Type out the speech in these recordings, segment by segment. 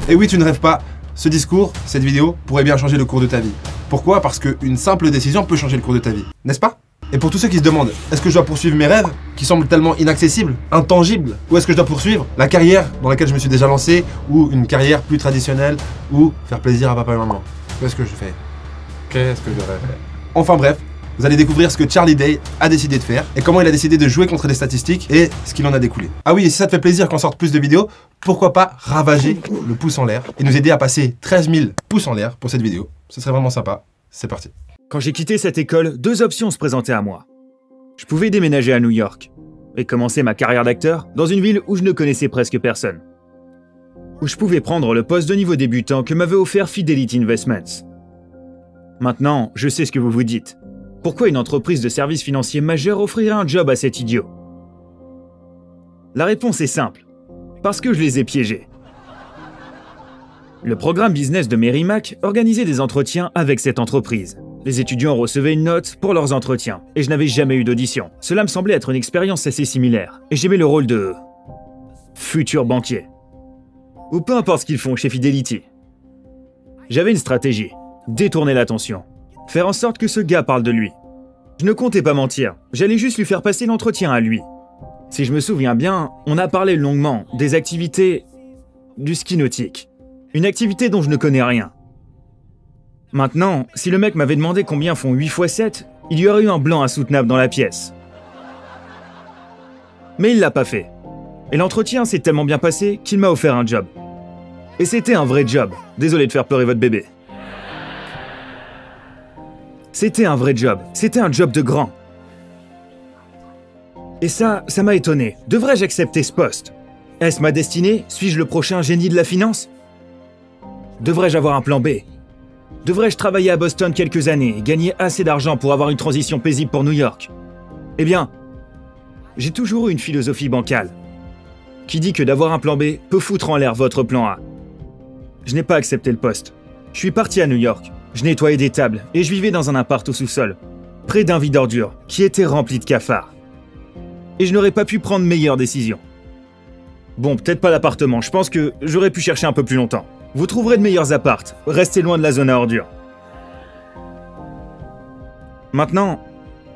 Et oui, tu ne rêves pas, ce discours, cette vidéo, pourrait bien changer le cours de ta vie. Pourquoi? Parce qu'une simple décision peut changer le cours de ta vie, n'est-ce pas? Et pour tous ceux qui se demandent, est-ce que je dois poursuivre mes rêves, qui semblent tellement inaccessibles, intangibles, ou est-ce que je dois poursuivre la carrière dans laquelle je me suis déjà lancé, ou une carrière plus traditionnelle, ou faire plaisir à papa et maman? Qu'est-ce que je fais? Qu'est-ce que je devrais faire? Enfin bref, vous allez découvrir ce que Charlie Day a décidé de faire, et comment il a décidé de jouer contre les statistiques, et ce qu'il en a découlé. Ah oui, et si ça te fait plaisir qu'on sorte plus de vidéos, pourquoi pas ravager le pouce en l'air, et nous aider à passer 13 000 pouces en l'air pour cette vidéo. Ce serait vraiment sympa. C'est parti. Quand j'ai quitté cette école, deux options se présentaient à moi. Je pouvais déménager à New York et commencer ma carrière d'acteur dans une ville où je ne connaissais presque personne. Ou je pouvais prendre le poste de niveau débutant que m'avait offert Fidelity Investments. Maintenant, je sais ce que vous vous dites. Pourquoi une entreprise de services financiers majeur offrirait un job à cet idiot? La réponse est simple. Parce que je les ai piégés. Le programme business de Merrimack organisait des entretiens avec cette entreprise. Les étudiants recevaient une note pour leurs entretiens, et je n'avais jamais eu d'audition. Cela me semblait être une expérience assez similaire, et j'aimais le rôle de futur banquier. Ou peu importe ce qu'ils font chez Fidelity. J'avais une stratégie, détourner l'attention, faire en sorte que ce gars parle de lui. Je ne comptais pas mentir, j'allais juste lui faire passer l'entretien à lui. Si je me souviens bien, on a parlé longuement des activités du ski nautique. Une activité dont je ne connais rien. Maintenant, si le mec m'avait demandé combien font 8 x 7, il y aurait eu un blanc insoutenable dans la pièce. Mais il l'a pas fait. Et l'entretien s'est tellement bien passé qu'il m'a offert un job. Et c'était un vrai job. Désolé de faire pleurer votre bébé. C'était un vrai job. C'était un job de grand. Et ça m'a étonné. Devrais-je accepter ce poste? Est-ce ma destinée? Suis-je le prochain génie de la finance? Devrais-je avoir un plan B? Devrais-je travailler à Boston quelques années et gagner assez d'argent pour avoir une transition paisible pour New York? Eh bien, j'ai toujours eu une philosophie bancale, qui dit que d'avoir un plan B peut foutre en l'air votre plan A. Je n'ai pas accepté le poste. Je suis parti à New York, je nettoyais des tables et je vivais dans un appart au sous-sol, près d'un vide d'ordures qui était rempli de cafards. Et je n'aurais pas pu prendre meilleure décision. Bon, peut-être pas l'appartement, je pense que j'aurais pu chercher un peu plus longtemps. Vous trouverez de meilleurs apparts, restez loin de la zone à ordures. Maintenant,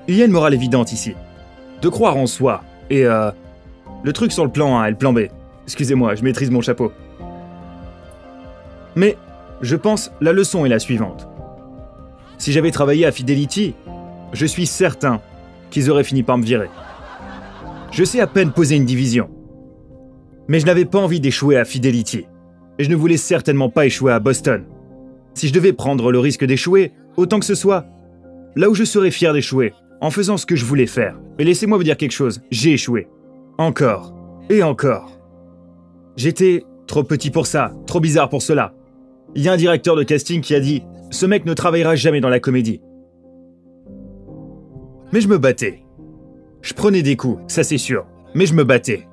il y a une morale évidente ici. De croire en soi, et le truc sur le plan A et le plan B. Excusez-moi, je maîtrise mon chapeau. Mais, je pense, la leçon est la suivante. Si j'avais travaillé à Fidelity, je suis certain qu'ils auraient fini par me virer. Je sais à peine poser une division. Mais je n'avais pas envie d'échouer à Fidelity. Et je ne voulais certainement pas échouer à Boston. Si je devais prendre le risque d'échouer, autant que ce soit là où je serais fier d'échouer, en faisant ce que je voulais faire. Et laissez-moi vous dire quelque chose, j'ai échoué. Encore. Et encore. J'étais trop petit pour ça, trop bizarre pour cela. Il y a un directeur de casting qui a dit « Ce mec ne travaillera jamais dans la comédie. » Mais je me battais. Je prenais des coups, ça c'est sûr. Mais je me battais.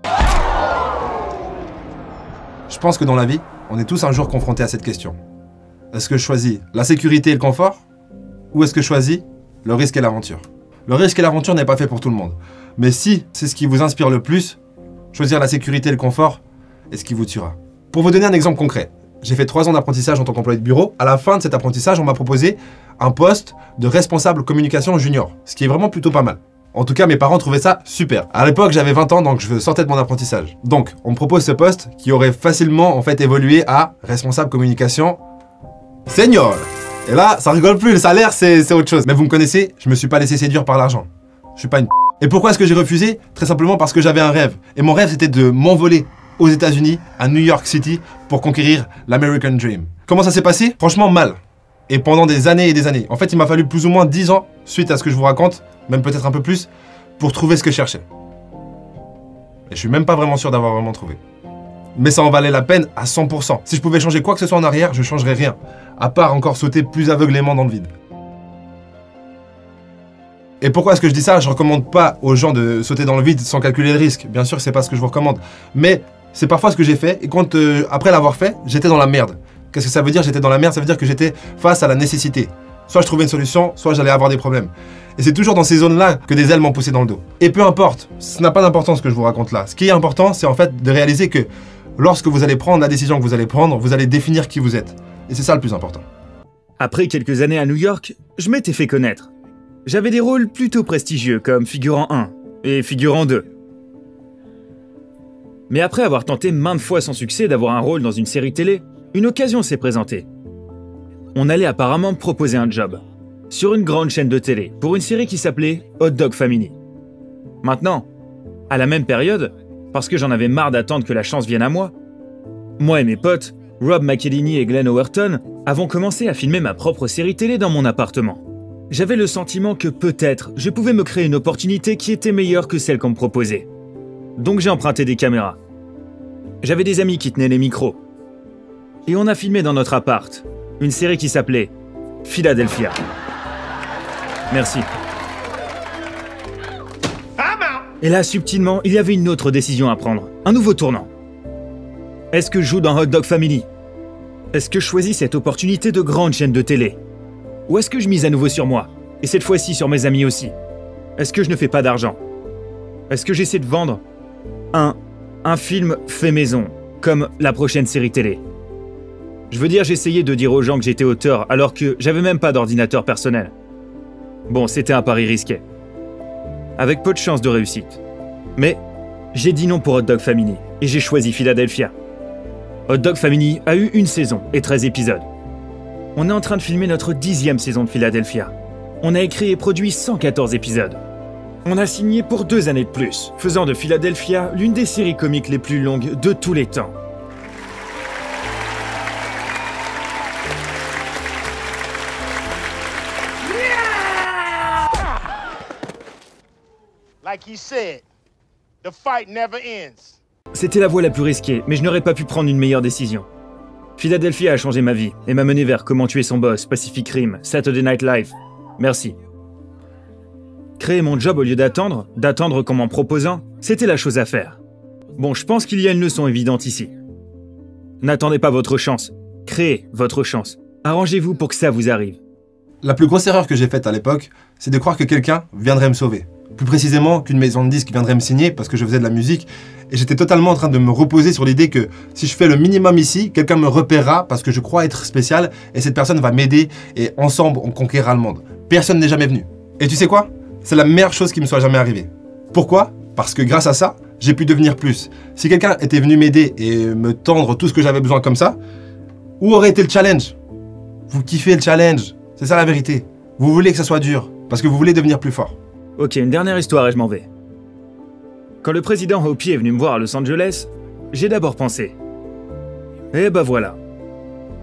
Je pense que dans la vie, on est tous un jour confrontés à cette question. Est-ce que je choisis la sécurité et le confort? Ou est-ce que je choisis le risque et l'aventure? Le risque et l'aventure n'est pas fait pour tout le monde. Mais si c'est ce qui vous inspire le plus, choisir la sécurité et le confort est ce qui vous tuera. Pour vous donner un exemple concret, j'ai fait 3 ans d'apprentissage en tant qu'employé de bureau. À la fin de cet apprentissage, on m'a proposé un poste de responsable communication junior, ce qui est vraiment plutôt pas mal. En tout cas, mes parents trouvaient ça super. À l'époque, j'avais 20 ans, donc je sortais de mon apprentissage. Donc, on me propose ce poste qui aurait facilement en fait évolué à responsable communication senior. Et là, ça rigole plus, le salaire, c'est autre chose. Mais vous me connaissez, je me suis pas laissé séduire par l'argent. Je suis pas une p***. Et pourquoi est-ce que j'ai refusé? Très simplement parce que j'avais un rêve. Et mon rêve, c'était de m'envoler aux États-Unis, à New York City, pour conquérir l'American Dream. Comment ça s'est passé? Franchement, mal. Et pendant des années et des années. En fait, il m'a fallu plus ou moins 10 ans, suite à ce que je vous raconte, même peut-être un peu plus, pour trouver ce que je cherchais. Et je suis même pas vraiment sûr d'avoir vraiment trouvé. Mais ça en valait la peine à 100%. Si je pouvais changer quoi que ce soit en arrière, je changerais rien. À part encore sauter plus aveuglément dans le vide. Et pourquoi est-ce que je dis ça? Je recommande pas aux gens de sauter dans le vide sans calculer le risque. Bien sûr, c'est pas ce que je vous recommande. Mais c'est parfois ce que j'ai fait. Et quand, après l'avoir fait, j'étais dans la merde. Qu'est-ce que ça veut dire, j'étais dans la merde? Ça veut dire que j'étais face à la nécessité. Soit je trouvais une solution, soit j'allais avoir des problèmes. Et c'est toujours dans ces zones-là que des ailes m'ont poussé dans le dos. Et peu importe, ça n'a pas d'importance ce que je vous raconte là. Ce qui est important, c'est en fait de réaliser que lorsque vous allez prendre la décision que vous allez prendre, vous allez définir qui vous êtes. Et c'est ça le plus important. Après quelques années à New York, je m'étais fait connaître. J'avais des rôles plutôt prestigieux comme figurant 1 et figurant 2. Mais après avoir tenté maintes fois sans succès d'avoir un rôle dans une série télé, une occasion s'est présentée. On allait apparemment me proposer un job sur une grande chaîne de télé pour une série qui s'appelait Hot Dog Family. Maintenant, à la même période, parce que j'en avais marre d'attendre que la chance vienne à moi et mes potes, Rob McElhenney et Glenn Howerton, avons commencé à filmer ma propre série télé dans mon appartement. J'avais le sentiment que peut-être je pouvais me créer une opportunité qui était meilleure que celle qu'on me proposait. Donc j'ai emprunté des caméras. J'avais des amis qui tenaient les micros. Et on a filmé dans notre appart une série qui s'appelait Philadelphia. Merci. Et là, subtilement, il y avait une autre décision à prendre. Un nouveau tournant. Est-ce que je joue dans Hot Dog Family? Est-ce que je choisis cette opportunité de grande chaîne de télé? Ou est-ce que je mise à nouveau sur moi? Et cette fois-ci sur mes amis aussi? Est-ce que je ne fais pas d'argent? Est-ce que j'essaie de vendre un film fait maison, comme la prochaine série télé? Je veux dire, j'essayais de dire aux gens que j'étais auteur alors que j'avais même pas d'ordinateur personnel. Bon, c'était un pari risqué. Avec peu de chances de réussite. Mais j'ai dit non pour Hot Dog Family et j'ai choisi Philadelphia. Hot Dog Family a eu une saison et 13 épisodes. On est en train de filmer notre 10e saison de Philadelphia. On a écrit et produit 114 épisodes. On a signé pour 2 années de plus, faisant de Philadelphia l'une des séries comiques les plus longues de tous les temps. Like he said, the fight never ends. C'était la voie la plus risquée, mais je n'aurais pas pu prendre une meilleure décision. Philadelphia a changé ma vie et m'a mené vers Comment tuer son boss, Pacific Rim, Saturday Night Live. Merci. Créer mon job au lieu d'attendre qu'en m'en proposant, c'était la chose à faire. Bon, je pense qu'il y a une leçon évidente ici. N'attendez pas votre chance. Créez votre chance. Arrangez-vous pour que ça vous arrive. La plus grosse erreur que j'ai faite à l'époque, c'est de croire que quelqu'un viendrait me sauver. Plus précisément qu'une maison de disques viendrait me signer parce que je faisais de la musique. Et j'étais totalement en train de me reposer sur l'idée que si je fais le minimum ici, quelqu'un me repérera parce que je crois être spécial et cette personne va m'aider et ensemble on conquérera le monde. Personne n'est jamais venu. Et tu sais quoi? C'est la meilleure chose qui me soit jamais arrivée. Pourquoi? Parce que grâce à ça, j'ai pu devenir plus. Si quelqu'un était venu m'aider et me tendre tout ce que j'avais besoin comme ça, où aurait été le challenge? Vous kiffez le challenge, c'est ça la vérité. Vous voulez que ça soit dur parce que vous voulez devenir plus fort. Ok, une dernière histoire et je m'en vais. Quand le président Hopi est venu me voir à Los Angeles, j'ai d'abord pensé. Eh ben voilà.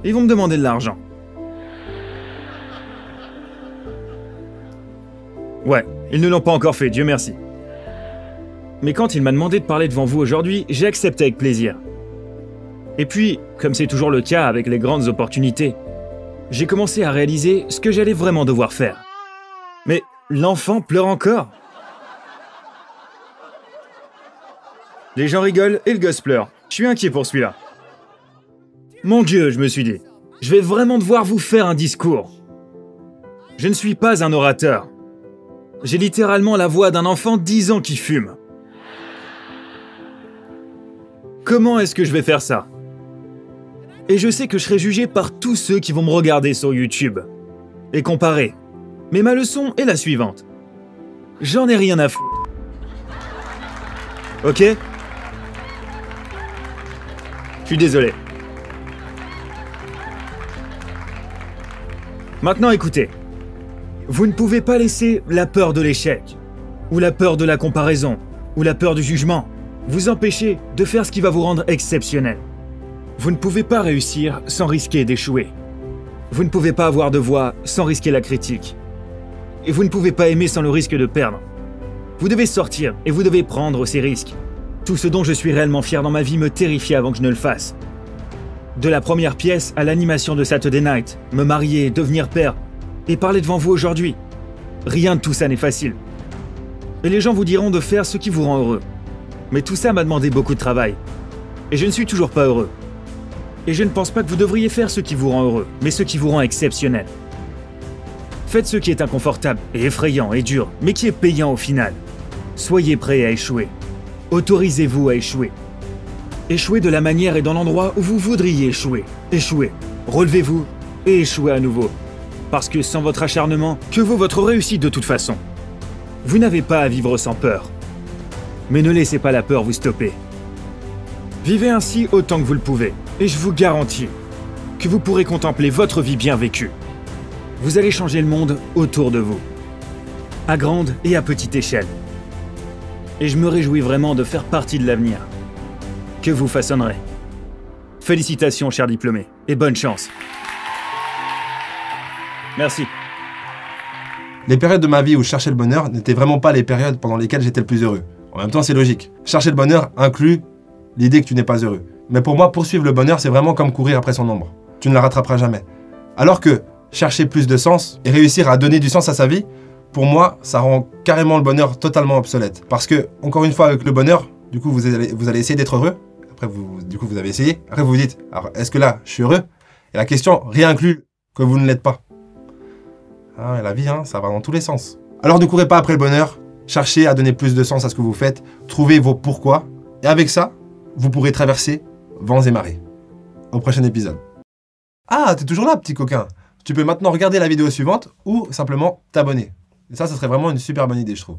Ils vont me demander de l'argent. Ouais, ils ne l'ont pas encore fait, Dieu merci. Mais quand il m'a demandé de parler devant vous aujourd'hui, j'ai accepté avec plaisir. Et puis, comme c'est toujours le cas avec les grandes opportunités, j'ai commencé à réaliser ce que j'allais vraiment devoir faire. Mais l'enfant pleure encore. Les gens rigolent et le gosse pleure. Je suis inquiet pour celui-là. Mon Dieu, je me suis dit, je vais vraiment devoir vous faire un discours. Je ne suis pas un orateur. J'ai littéralement la voix d'un enfant de 10 ans qui fume. Comment est-ce que je vais faire ça? Et je sais que je serai jugé par tous ceux qui vont me regarder sur YouTube. Et comparer. Mais ma leçon est la suivante. J'en ai rien à foutre. Ok? Je suis désolé. Maintenant écoutez. Vous ne pouvez pas laisser la peur de l'échec, ou la peur de la comparaison, ou la peur du jugement, vous empêcher de faire ce qui va vous rendre exceptionnel. Vous ne pouvez pas réussir sans risquer d'échouer. Vous ne pouvez pas avoir de voix sans risquer la critique. Et vous ne pouvez pas aimer sans le risque de perdre. Vous devez sortir et vous devez prendre ces risques. Tout ce dont je suis réellement fier dans ma vie me terrifiait avant que je ne le fasse. De la première pièce à l'animation de Saturday Night, me marier, devenir père, et parler devant vous aujourd'hui. Rien de tout ça n'est facile. Et les gens vous diront de faire ce qui vous rend heureux. Mais tout ça m'a demandé beaucoup de travail. Et je ne suis toujours pas heureux. Et je ne pense pas que vous devriez faire ce qui vous rend heureux, mais ce qui vous rend exceptionnel. Faites ce qui est inconfortable et effrayant et dur, mais qui est payant au final. Soyez prêts à échouer. Autorisez-vous à échouer. Échouez de la manière et dans l'endroit où vous voudriez échouer. Échouez. Relevez-vous et échouez à nouveau. Parce que sans votre acharnement, que vaut votre réussite de toute façon? Vous n'avez pas à vivre sans peur. Mais ne laissez pas la peur vous stopper. Vivez ainsi autant que vous le pouvez. Et je vous garantis que vous pourrez contempler votre vie bien vécue. Vous allez changer le monde autour de vous. À grande et à petite échelle. Et je me réjouis vraiment de faire partie de l'avenir que vous façonnerez. Félicitations, chers diplômés, et bonne chance. Merci. Les périodes de ma vie où je cherchais le bonheur n'étaient vraiment pas les périodes pendant lesquelles j'étais le plus heureux. En même temps, c'est logique. Chercher le bonheur inclut l'idée que tu n'es pas heureux. Mais pour moi, poursuivre le bonheur, c'est vraiment comme courir après son ombre. Tu ne la rattraperas jamais. Alors que chercher plus de sens et réussir à donner du sens à sa vie, pour moi, ça rend carrément le bonheur totalement obsolète. Parce que, encore une fois, avec le bonheur, du coup, vous allez essayer d'être heureux. Après, vous avez essayé. Après, vous vous dites, alors, est-ce que là, je suis heureux? Et la question réinclut que vous ne l'êtes pas. Ah, la vie, ça va dans tous les sens. Alors ne courez pas après le bonheur, cherchez à donner plus de sens à ce que vous faites, trouvez vos pourquoi, et avec ça, vous pourrez traverser vents et marées. Au prochain épisode. Ah, t'es toujours là, petit coquin. Tu peux maintenant regarder la vidéo suivante ou simplement t'abonner. Et ça serait vraiment une super bonne idée, je trouve.